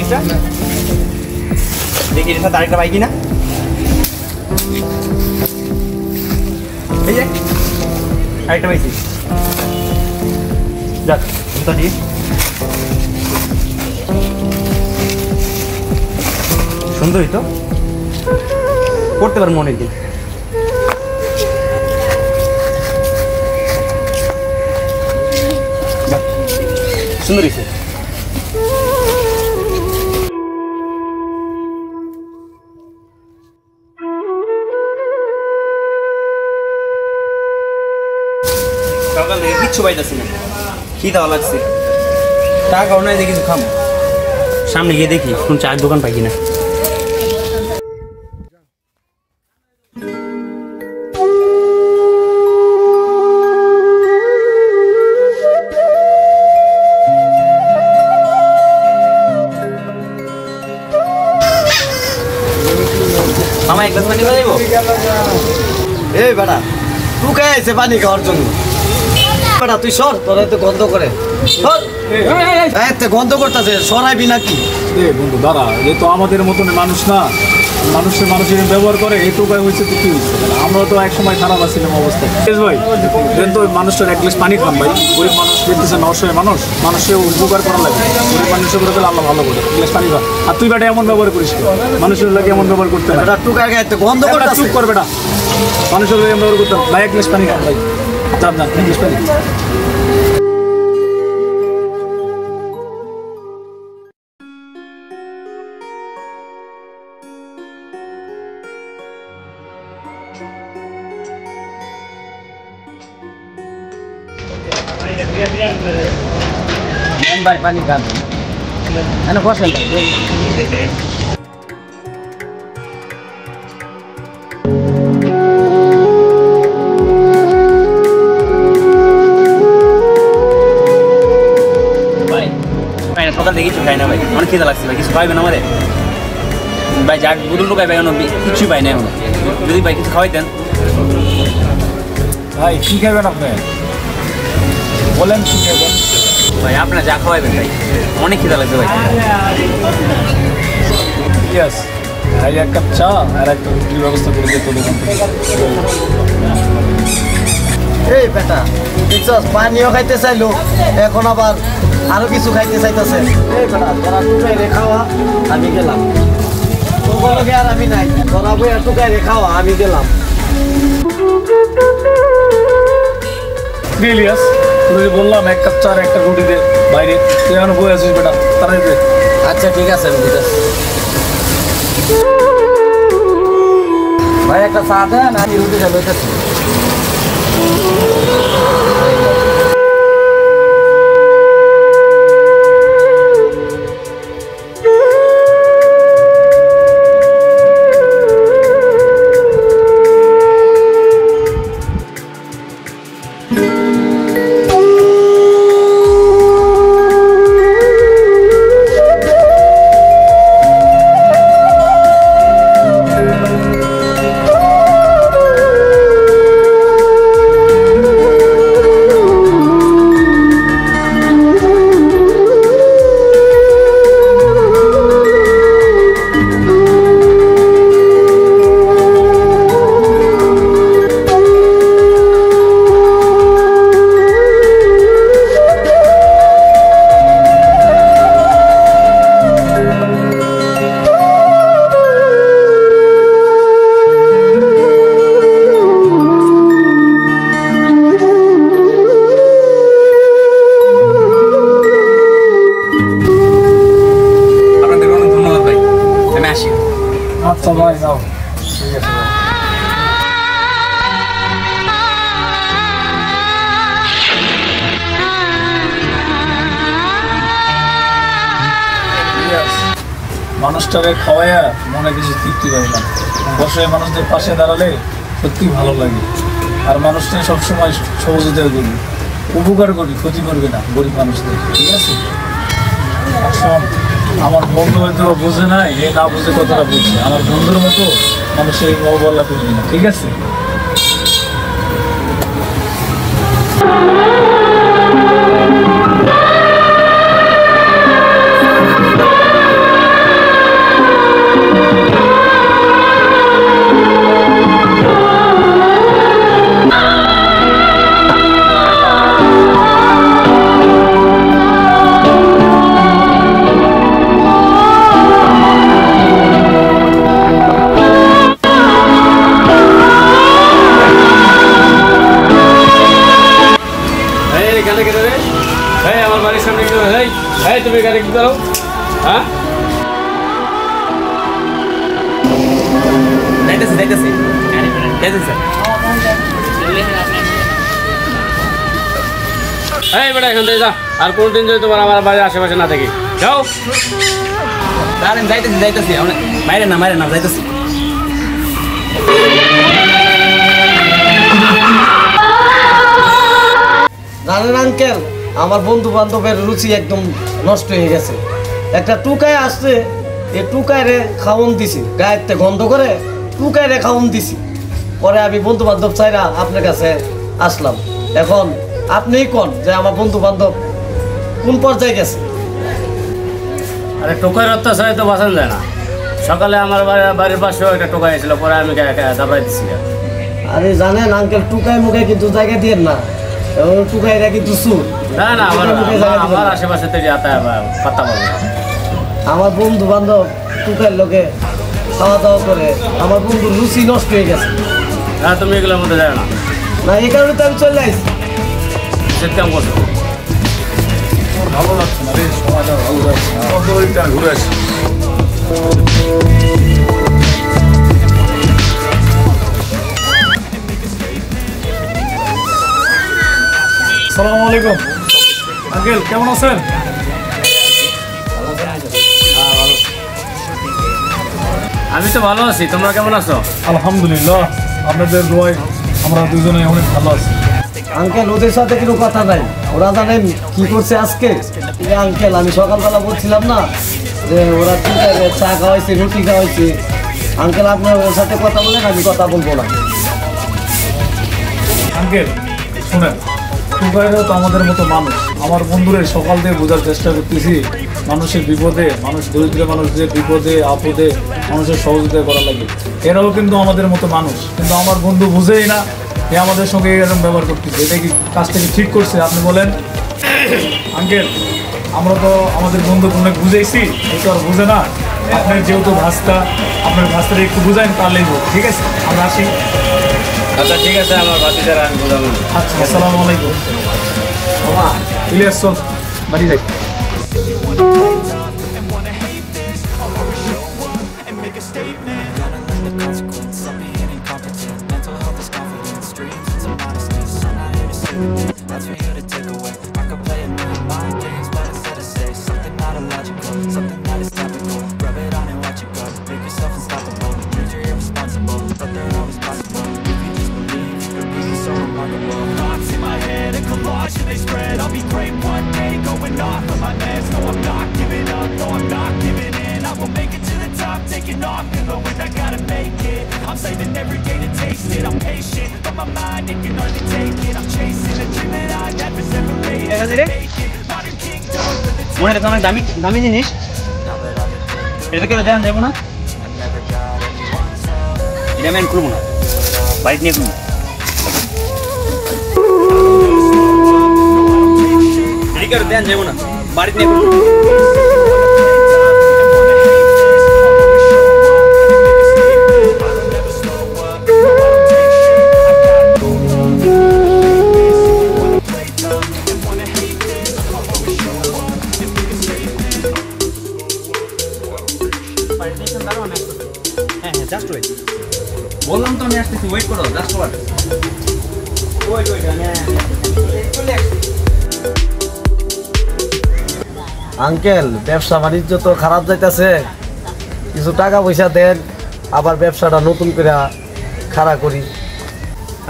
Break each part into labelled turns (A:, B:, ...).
A: একটা দেখি এর সাথে আরেকটা পাই কিনা। এই যে আরেকটা পাইছি। যাক জুতা দিয়ে সুন্দরই তো, করতে পারবো অনেকদিন। সুন্দর হয়েছে। সকাল থেকে কিচ্ছু পাইতেছি না, খিদা লাগছে। টাকাও নাই যে কিছু খাবো। সামনে গিয়ে দেখি কোন চায়ের দোকান পাই কিনা। মামা এক গ্লাস পানি খাওয়াইবো?
B: এই বেটা টুকে আছে পানি খাওয়ার জন্য। বেটা তুই সর, তোরা তো গন্ধ করে সর। গন্ধ করতেছে, সরাইবি নাকি?
C: বন্ধু দাঁড়া, এ তো আমাদের মতন মানুষ না, মানুষের ব্যবহার করে এই টোকায় হয়েছে তো কি হয়েছে? আমরা তো এক সময় খারাপ আছিলাম অবস্থায়। ভাই দেন তো মানুষটার এক গ্লাস পানি খান ভাই। গরিব মানুষ দেখতেছে, অসহায় মানুষকে উপকার করা লাগে। গরিব মানুষের করে আল্লাহ ভালো করে গ্লাস পানি খা। আর তুই বেটা এমন ব্যবহার করিস, মানুষের লাগে এমন ব্যবহার করতে না।
B: টুকায় গায়ে গন্ধ করে
C: চুপ কর বেটা, মানুষের লাগে ব্যবহার করতাম ভাই। এক গ্লাস পানি খান ভাই, চাপ না, এক গ্লাস পানি।
B: ভাই পানি খান, বসেন।
A: সকাল থেকে কিছু খাই না ভাই, অনেক খিদা লাগছে ভাই। কিছু খাইবেন আমাদের ভাই? যাক বুদুল টোকাই ভাই, কিছুই পাই না এখন। যদি ভাই কিছু খাওয়াইতেন।
C: ভাই কি খাবেন আপনি বলেন, কি খাবেন
A: ভাই? আপনার যা খাওয়াইবেন ভাই, অনেক খিদা লাগছে ভাই।
C: ইয়েস, আর এক কাপ চা আর একটা রুটির ব্যবস্থা করে দিতে দোকান থেকে।
B: এই বেটা দেখছস, পানিও খাইতে চাইলো, এখন আবার আরো কিছু খাইতে চাইতেছে। এই বেটা তোরা টুকাই রে খাওয়া, আমি গেলাম। তোকে আর আমি নাই, তোরা বই আর টুকাই রে খাওয়া, আমি গেলাম।
C: ইলিয়াস, তুই বললাম এক কাপ চা আর একটা রুটি দে বাইরে, তুই এখন বই আছিস বেটা, তাড়াতাড়ি দে।
B: আচ্ছা ঠিক আছে, আমি দিতেছি। ভাই একটা চা দেন, আমি রুটিটা লইতেছি।
C: আচ্ছা ভাই যাও, ঠিক আছে ভাই। মানুষটাকে খাওয়াইয়া মনে কিছু তৃপ্তি পাইলাম। বসে মানুষদের পাশে দাঁড়ালে সত্যি ভালো লাগে। আর মানুষটা সবসময় সহযোগিতা করি, উপকার করি, ক্ষতি করবে না গরিব মানুষদের, ঠিক আছে? শোন, আমার বন্ধু হয়তো বোঝে না, এ না বুঝে কতটা বুঝছে। আমার বন্ধুর মতো মানুষের অবহেলা করবি না, ঠিক আছে?
D: এই তুমি গাড়ি কি করো হ্যাঁ
A: যাইতেছি যাইতেছি যাইতেছি
D: এই বেটা এখান থেকে যা আর কোনদিন যদি তোমার আমার বাড়ির আশেপাশে না থাকি যাও
A: দাঁড়ান যাইতেছি যাইতেছি মাইরে না যাইতেছি
B: জানেন আঙ্কেল আমার বন্ধু বান্ধবের রুচি একদম নষ্ট হয়ে গেছে একটা টুকায় আসছে এই টুকায় রে খাওয়ন দিছি গায়েতে গন্ধ করে টুকায় রে খাওয়ন দিছি পরে আমি বন্ধু বান্ধব চাইরা আপনার কাছে আসলাম এখন আপনিই কোন যে আমার বন্ধু বান্ধব কোন পর্যায়ে গেছে
D: আরে টোকাইয়ের অত্যাচারে তো বাঁচানো যায় না সকালে আমার বাড়ির পাশেও একটা টোকা এসেছিল পরে আমি দাবড়াই দিচ্ছি
B: আরে জানেন আঙ্কেল টুকায় মুখে কিন্তু জায়গা দিয়ে না টুকাইরা কিন্তু সুর
D: না না আমার আশেপাশে থেকে পাত্তা পাবো না
B: আমার বন্ধু বান্ধব টুকার লোকে খাওয়া দাওয়া করে আমার বন্ধুর রুচি নষ্ট হয়ে গেছে
D: হ্যাঁ তুমি এগুলোর মধ্যে যাও না
B: না এই কারণে তো আমি চলে আসছি
D: সে কেমন করছো
C: ভালো লাগছে না রে সময়টা ভালো যাচ্ছে না অন্তরিকটা ঘুরে আসি আসসালামু আলাইকুম আঙ্কেল কেমন আছেন
D: আমি তো ভালো আছি তোমরা কেমন আছো
C: আলহামদুলিল্লাহ আপনাদের দোয়ায় আমরা দুজনে অনেক ভালো আছি
B: আঙ্কেল ওদের সাথে কোনো কথা নাই ওরা জানেন কি করছে আজকে এই আঙ্কেল আমি সকালবেলা বলছিলাম না যে ওরা টুকারে চা খাওয়াইছে রুটি খাওয়াইছে আঙ্কেল আপনার ওর সাথে কথা বলেন আমি কথা বলবো না
C: আঙ্কেল শুনেন টুকাইরাও তো আমাদের মতো মানুষ আমার বন্ধুরে সকাল দিয়ে বোঝার চেষ্টা করতেছি মানুষের বিপদে মানুষ দরিদ্র মানুষদের বিপদে আপদে মানুষের সহযোগিতা করা লাগে এরাও কিন্তু আমাদের মতো মানুষ কিন্তু আমার বন্ধু বুঝেই না এ আমাদের সঙ্গে এরকম ব্যবহার করতেছে এটা কি কাজটা কি ঠিক করছে আপনি বলেন আঙ্কেল আমরা তো আমাদের বন্ধুকে অনেক বুঝাইছি এই তো আর বুঝে না আপনার যেহেতু আপনার ভাস্তাটা একটু বুঝাইন তাহলেই হোক ঠিক আছে আমরা আসি
D: আচ্ছা ঠিক আছে আমার বাচ্চাদের আমি বোঝাবো
C: আচ্ছা আসসালামু আলাইকুম মামা ইলিয়াস চল বাড়ি যাই
E: That's for you to take away. I could play a million mind games, but instead I say something not illogical, something that is topical. Rub it on and watch it go. Make yourself unstoppable. Dreams are irresponsible, but they're always possible. If you just believe, you could be so remarkable. Thoughts in my head, a collage and they spread. I'll be great one day, going off of my meds. No, I'm not giving up, no, I'm not giving in. I will make it to the top, taking off in the wind. I gotta make it. I'm saving every day to taste it. I'm patient, but my mind it can hardly take it. I'm chasing a dream that I never separated. Modern kingdom for the
A: মনে হয় অনেক দামি দামি জিনিস এটা কেউ দেখান যাবো না এটা আমি খুলবো না বাইক নিয়ে খুলবো এটা কেউ দেখান যাবো না বাড়িতে নিয়ে খুলবো বললাম তো আমি আসতেছি ওয়েট করো জাস্ট ওয়েট
B: আঙ্কেল ব্যবসা বাণিজ্য তো খারাপ যাইতেছে কিছু টাকা পয়সা দেন আবার ব্যবসাটা নতুন করে খাড়া করি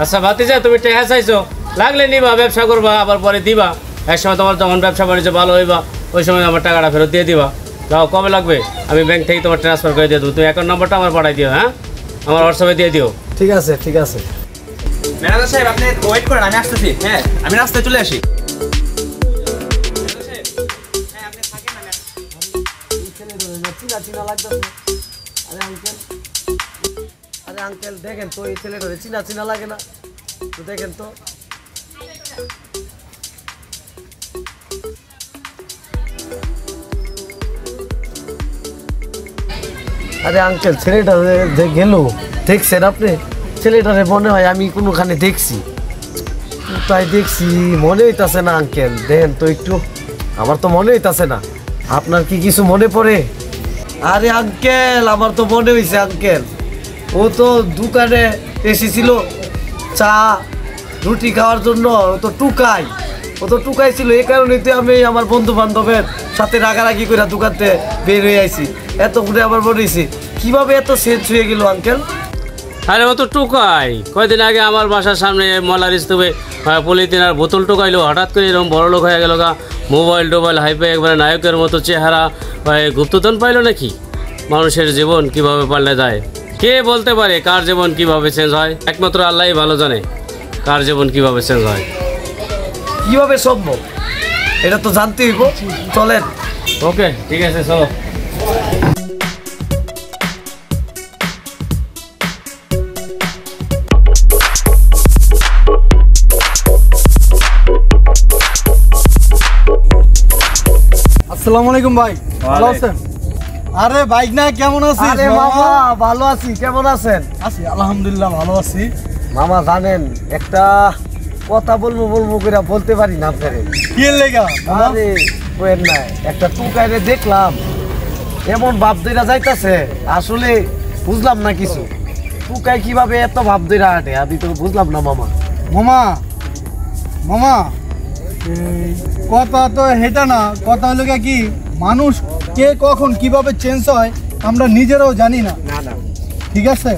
D: আচ্ছা ভাতিজা তুমি টেহা চাইছো লাগলে নিবা ব্যবসা করবা আবার পরে দিবা এক সময় তোমার যখন ব্যবসা বাণিজ্য ভালো হইবা ওই সময় আমার টাকাটা ফেরত দিয়ে দিবা যাও কবে লাগবে আমি ব্যাংক থেকে তোমার ট্রান্সফার করে দিয়ে দেবো তুমি অ্যাকাউন্ট নাম্বারটা আমার পাঠাই দিও হ্যাঁ আমার হোয়াটসঅ্যাপে দিয়ে দিও
B: ঠিক আছে ঠিক আছে
A: ম্যানেজার সাহেব আপনি ওয়েট করেন আমি আসতেছি হ্যাঁ আমি রাস্তায় চলে আসি
B: আরে আঙ্কেল দেখেন তো এই ছেলেটা চিনা চিনা লাগে না তো দেখেন তো আরে আঙ্কেল ছেলেটা গেল দেখছেন আপনি ছেলেটারে মনে হয় আমি কোনোখানে দেখছি তাই দেখছি মনে হইতাছে না আঙ্কেল দেখেন তো একটু আমার তো মনে হইতাছে না আপনার কি কিছু মনে পড়ে? আরে আঙ্কেল, আমার তো মনে হয়েছে আঙ্কেল, ও তো দোকানে এসেছিল চা রুটি খাওয়ার জন্য। ও তো টুকাই ছিল। এই কারণে তো আমি আমার বন্ধু বান্ধবের সাথে রাগারাগি করে দোকানতে বের হয়ে আইছি। এত করে আমার মনে হয়েছে কিভাবে এত চেঞ্জ হয়ে গেল আঙ্কেল।
D: আরে ও তো টোকাই, কয়দিন আগে আমার বাসার সামনে মলার স্তূপে পলিথিন আর বোতল টোকাইলো, হঠাৎ করে এরকম বড় লোক হয়ে গেল গা, মোবাইল টোবাইল হাইপে একবারে নায়কের মতো চেহারা, গুপ্তধন পাইলো নাকি? মানুষের জীবন কিভাবে পাল্টে যায় কে বলতে পারে? কার জীবন কিভাবে চেঞ্জ হয় একমাত্র আল্লাহই ভালো জানে, কার জীবন কিভাবে চেঞ্জ হয়।
B: কিভাবে সম্ভব এটা তো জানতে হইব। চলেন।
D: ওকে, ঠিক আছে, চলো।
F: আসসালামু আলাইকুম ভাই, ভালো আছেন? আরে বাইক না, কেমন আছিস?
B: আরে মামা, ভালো আছি। কেমন আছেন?
F: আছি আলহামদুলিল্লাহ, ভালো আছি।
B: মামা জানেন একটা কথা বলবো করে বলতে পারি না আপনারে।
F: কি লেগা?
B: আরে কোয়েন না, একটা টুকাইরে দেখলাম এমন ভাব দইরা যাইতাছে, আসলে বুঝলাম না কিছু। টুকাই কিভাবে এত ভাব দইরা হাঁটে আমি তো বুঝলাম না মামা।
F: মামা মামা এই কথা তো হেটা না, কথা হলো কি মানুষ কে কখন কিভাবে চেঞ্জ হয় আমরা নিজেরাও জানি না। ঠিক আছে,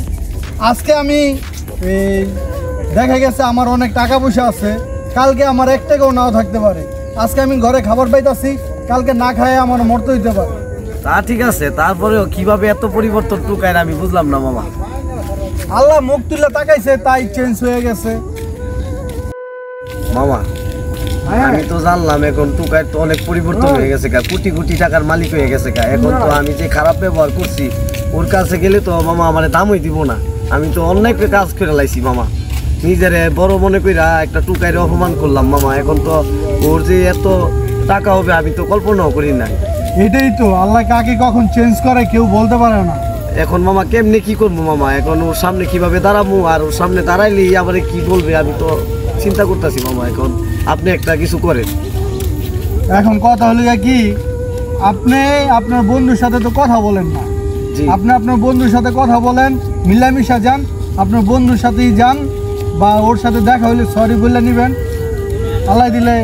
F: আজকে আমি এই দেখা গেছে আমার অনেক টাকা পয়সা আছে, কালকে আমার এক টাকাও নাও থাকতে পারে। আজকে আমি ঘরে খাবার পাইতাছি, কালকে না খায় আমার মরতে হইতে পারে।
B: তা ঠিক আছে, তারপরেও কিভাবে এত পরিবর্তন টুকাইর আমি বুঝলাম না মামা।
F: আল্লাহ মুখ তুলে তাকাইছে তাই চেঞ্জ হয়ে গেছে।
B: মামা আমি তো জানলাম এখন টুকাইর তো অনেক পরিবর্তন হয়ে গেছে, কোটি কোটি টাকার মালিক হয়ে গেছে। এখন তো আমি যে খারাপ ব্যবহার করছি ওর কাছে গেলে তো মামা আমার দামই দিব না। আমি তো অনেক কাজ করে লাইছি মামা, নিজের বড় মনে কইরা একটা টুকাইরে অপমান করলাম মামা। এখন তো ওর যে এত টাকা হবে আমি তো কল্পনাও করি না।
F: এটাই তো, আল্লাহ কাকে কখন চেঞ্জ করে কেউ বলতে পারে না।
B: এখন মামা কেমনে কি করবো মামা? এখন ওর সামনে কিভাবে দাঁড়াবো? আর ওর সামনে দাঁড়াইলেই আবার কি বলবে আমি তো চিন্তা করতেছি মামা। এখন আপনি একটা কিছু করেন।
F: এখন কথা হলো কি, আপনি আপনার বন্ধুর সাথে তো কথা বলেন না।
B: জি।
F: আপনি আপনার বন্ধুর সাথে কথা বলেন, মিলামিশা যান, আপনার বন্ধুর সাথেই যান, বা ওর সাথে দেখা হলে সরি বলে নেবেন। আল্লাহ দিলে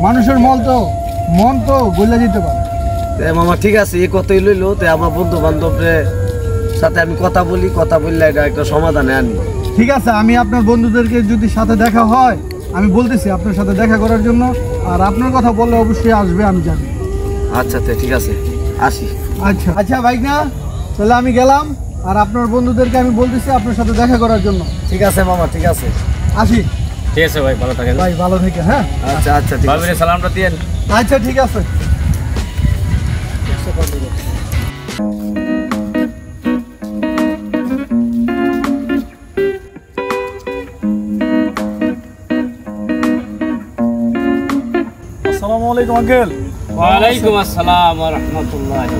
F: মানুষের মন তো বলে দিতে পারে।
B: মামা ঠিক আছে, এই কথাই লইলো। তো আমার বন্ধু বান্ধবের সাথে আমি কথা বললে এটা একটা সমাধানে আনি।
F: ঠিক আছে, আমি আপনার বন্ধুদেরকে যদি সাথে দেখা হয় আমি বলতেছি আপনার সাথে দেখা করার জন্য, আর আপনার কথা বললে অবশ্যই আসবে, আমি জানি।
B: আচ্ছা ঠিক আছে, আসি।
F: আচ্ছা ভাই না, তাহলে আমি গেলাম, আর আপনার বন্ধুদেরকে আমি বলতেছি আপনার সাথে দেখা করার জন্য।
B: ঠিক আছে মামা, ঠিক আছে,
F: আসি।
D: ঠিক আছে ভাই, ভালো থাকেন।
F: ভাই ভালো থেকে। হ্যাঁ
B: আচ্ছা ঠিক আছে।
D: ভাবিরে সালামটা দিয়েন।
F: আচ্ছা ঠিক আছে।
C: আসসালামু আলাইকুম আঙ্কেল।
D: ওয়ালাইকুম আসসালাম ওয়া রাহমাতুল্লাহি।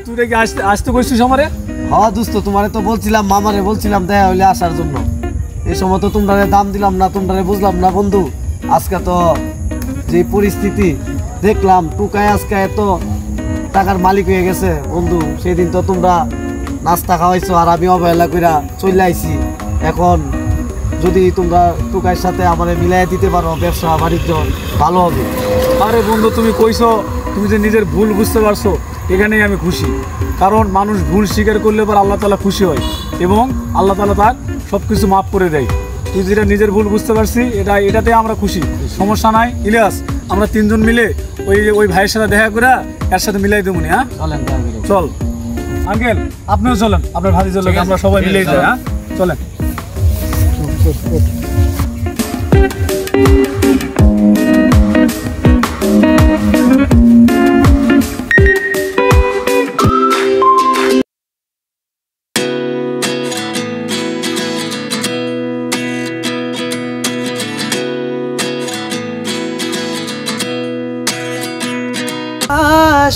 C: তুই নাকি আসতে কইছিস আমারে?
B: হ্যাঁ দোস্ত, তোমারে তো বলছিলাম, মামারে বলছিলাম দেখা হইলে আসার জন্য। এই সময় তো তোমরা দাম দিলাম না, তোমরা বুঝলাম না বন্ধু। আজকে তো যে পরিস্থিতি দেখলাম, টুকায় আজকে এত টাকার মালিক হয়ে গেছে বন্ধু। সেদিন তো তোমরা নাস্তা খাওয়াইছো আর আমি অবহেলা কইরা চলে আইছি। এখন যদি তোমরা টুকাইয়ের সাথে আমার মিলাই দিতে পারো, ব্যবসা বাণিজ্য ভালো হবে।
C: আরে বন্ধু, তুমি কইছো, তুমি যে নিজের ভুল বুঝতে পারছো, এখানেই আমি খুশি। কারণ মানুষ ভুল স্বীকার করলে পর আল্লাহ তাআলা খুশি হয় এবং আল্লাহ তাআলা তার সব কিছু মাফ করে দেয়। তুই যেটা নিজের ভুল বুঝতে পারছি, এটাতে আমরা খুশি। সমস্যা নাই ইলিয়াস, আমরা তিনজন মিলে ওই ভাইয়ের সাথে দেখা করে এর সাথে মিলাই দেবো। হ্যাঁ চল আঙ্কেল, আপনিও চলেন, আপনার ভাই চলেন, আমরা সবাই মিলেই যাই। হ্যাঁ চলেন।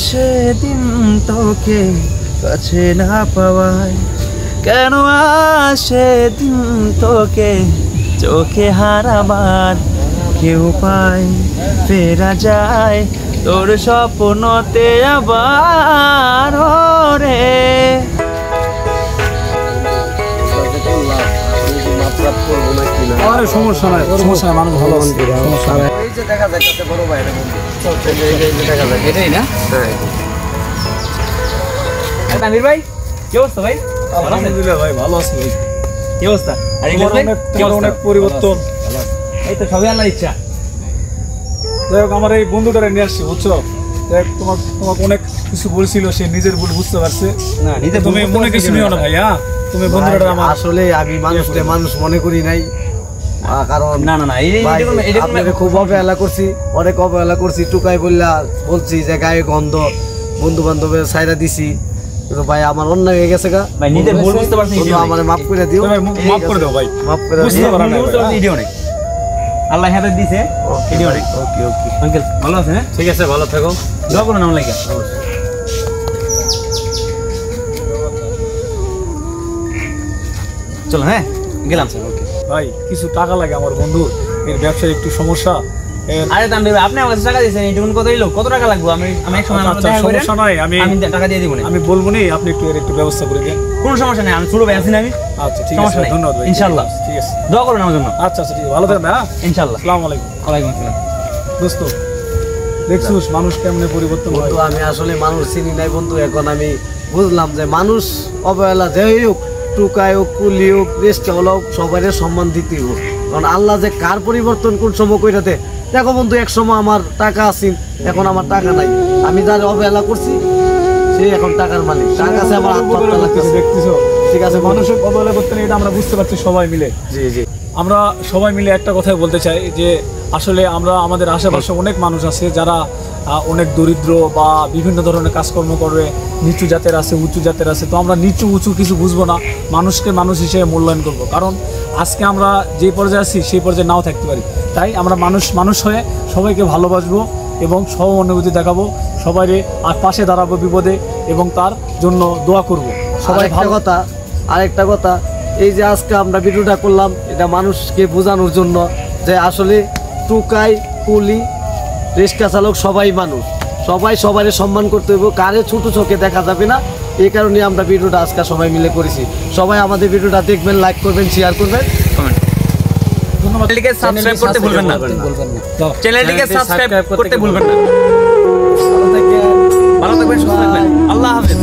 G: সেদিন তোকে কাছে না পাওয়ায়, কেন সেদিন তোকে চোখে হারাবার কেউ পায়, ফেরা যায় তোর স্বপ্নতে আবার রে।
C: আরে সমস্যা নাই, সমস্যা নাই, মানুষ ভালো আছে, সমস্যা নাই।
B: এই যে দেখা যাইতেছে বড় ভাই এটা বন্ধু, এই যে দেখা যায়,
G: এটাই না?
B: হ্যাঁ
G: তানভীর ভাই কি অবস্থা ভাই?
C: আলহামদুলিল্লাহ ভাই, ভালো আছি ভাই।
G: কি অবস্থা? আর
C: তোমার অনেক পরিবর্তন।
G: এই তো সবই আল্লাহর ইচ্ছা।
C: যাই হোক, আমার এই বন্ধুটারে নিয়ে আসছি, বুঝছো? দেখ, তোমাকে অনেক কিছু বলছিল, সে নিজের ভুল বুঝতে পারছে।
G: না নিজে
C: তুমি মনে কিছু নিও না ভাই, হ্যাঁ? তুমি বন্ধুটা আমার
B: আসলে আমি মানুষকে মানুষ মনে করি নাই, কারণ
G: না না না
B: ভাই, আপনাকে খুব অবহেলা করছি, অনেক অবহেলা করছি, টুকাই বলছি যে গায়ে গন্ধ, বন্ধু বান্ধবের সাইরা দিছি, কিন্তু ভাই আমার অন্যায় হয়ে গেছে গা
G: ভাই নিজে ভুল বুঝতে পারছেন,
B: শুধু আমারে মাফ করে দিও,
C: ভাই, মাফ করে দাও ভাই,
B: মাফ করে
C: বুঝতে
B: দিও।
C: পারা নাই ভাই।
G: ভিডিও অনেক আল্লাহ হেদায়েত দিয়েছে। ভিডিও অনেক
B: ওকে ওকে
G: আঙ্কেল ভালো আছেন? হ্যাঁ
D: ঠিক আছে, ভালো থাকো।
G: দোয়া করুন আমার লাগে। চলো হ্যাঁ গেলাম স্যার। ওকে
C: ভাই, কিছু টাকা লাগে আমার বন্ধু, এর ব্যবসার একটু সমস্যা।
G: আরে তানভীর ভাই আপনি আমার কাছে টাকা দিয়েছেন, এইটুকুন কতই লোক, কত টাকা লাগবে? আমি এক সময়
C: আচ্ছা, সমস্যা নাই, আমি
G: টাকা দিয়ে দিব না।
C: আমি বলবো নি, আপনি একটু ব্যবস্থা করে দেন।
G: কোনো সমস্যা নেই, আমি ছোট ভাই আছি না আমি।
C: আচ্ছা ঠিক আছে,
G: সমস্যা নেই,
C: ধন্যবাদ ভাই,
G: ইনশাআল্লাহ।
C: ঠিক আছে,
G: দোয়া করুন আমার জন্য।
C: আচ্ছা ঠিক আছে, ভালো থাকবেন, হ্যাঁ,
G: ইনশাআল্লাহ।
C: আসসালামু আলাইকুম।
G: ওয়ালাইকুম আসসালাম।
C: দোস্ত, দেখছিস মানুষ কেমনে পরিবর্তন হয়।
B: বন্ধু আমি আসলে মানুষ চিনি নাই বন্ধু, এখন আমি বুঝলাম যে মানুষ অবহেলা যেই হোক, টুকাই হোক, কুলি হোক, রেস্টে হলো, সবাই সম্মান দিতে হোক, কারণ আল্লাহ যে কার পরিবর্তন কোন সময় কইরাতে। দেখো বন্ধু, এক সময় আমার টাকা আছিল, এখন আমার টাকা নাই, আমি যার অবহেলা করছি সে এখন টাকার মালিক, টাকা আছে আমার হাত পাতলা লাগতেছে।
C: দেখতেছো?
B: ঠিক আছে বন্ধু।
C: মানুষের অবহেলা করতে নেই, এটা আমরা বুঝতে পারছি সবাই মিলে।
B: জি জি
C: আমরা সবাই মিলে একটা কথাই বলতে চাই যে আসলে আমরা আমাদের আশেপাশে অনেক মানুষ আছে যারা অনেক দরিদ্র বা বিভিন্ন ধরনের কাজকর্ম করে, নিচু জাতের আছে, উঁচু জাতের আছে। তো আমরা নিচু উঁচু কিছু বুঝবো না, মানুষকে মানুষ হিসেবে মূল্যায়ন করব, কারণ আজকে আমরা যে পর্যায়ে আছি সেই পর্যায়ে নাও থাকতে পারি। তাই আমরা মানুষ হয়ে সবাইকে ভালোবাসবো এবং সহানুভূতি দেখাবো, সবাইকে আর পাশে দাঁড়াবো বিপদে এবং তার জন্য দোয়া করব। সবাই ভালো।
B: আরেকটা কথা, এই যে আজকে আমরা ভিডিওটা করলাম, এটা মানুষকে বোঝানোর জন্য যে আসলে টুকাই, কুলি, রিক্সা চালক সবাই মানুষ, সবাই সম্মান করতে হইব, কারে ছোট চোখে দেখা যাবে না। এই কারণে আমরা ভিডিওটা আজকে সবাই মিলে করেছি। সবাই আমাদের ভিডিওটা দেখবেন, লাইক করবেন, শেয়ার করবেন,
C: ধন্যবাদ।
G: চ্যানেলটিকে সাবস্ক্রাইব করতে ভুলবেন না। চ্যানেলটিকে সাবস্ক্রাইব করতে ভুলবেন না। ভালো থাকবেন, সুস্থ থাকবেন। আল্লাহ হাফেজ।